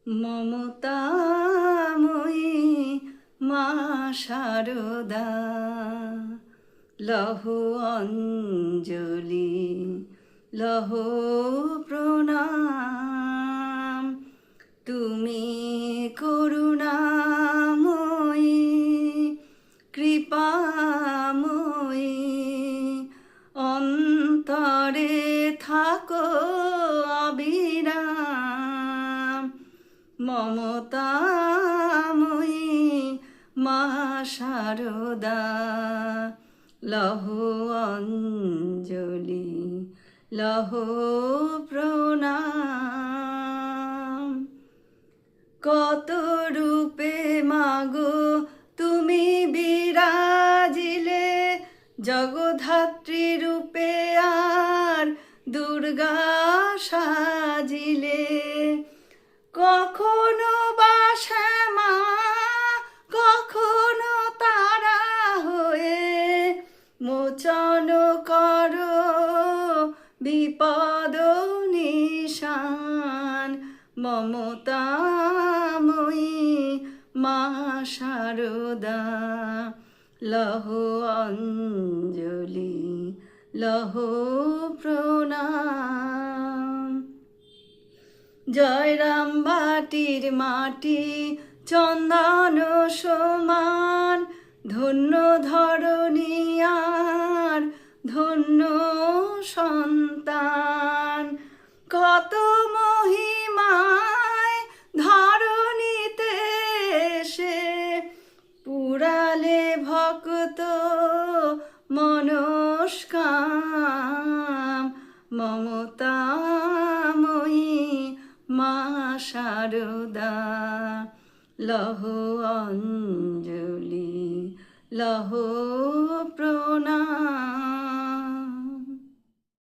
মমতাময়ী মা শারদা, লহ অঞ্জলি, লহ প্রণাম। তুমি করুণাময়ী, কৃপাময়ী, অন্তরে থাকো অবিরাম। মমতাময়ী মা শারদা, লহ অঞ্জলি, লহ প্রণাম। কত রূপে মাগো তুমি বিরাজিলে, জগদ্ধাত্রী রূপে আর দুর্গা সাজিলে। কখনো বা শ্যামা, কখনো তারা হয়ে মোচন করো বিপদ নিশান। মমতাময়ী মা শারদা, লহ অঞ্জলি, লহ প্রণাম। জয়রাম বাটির মাটি চন্দন সমান, ধন্য ধরণী আর ধন্য সন্তান। কত মহিমায় ধরণীতে এসে পুরালে ভক্ত মনস্কাম। মমতাময়ী মা শারদা, লহ অঞ্জলি, লহ প্রণাম।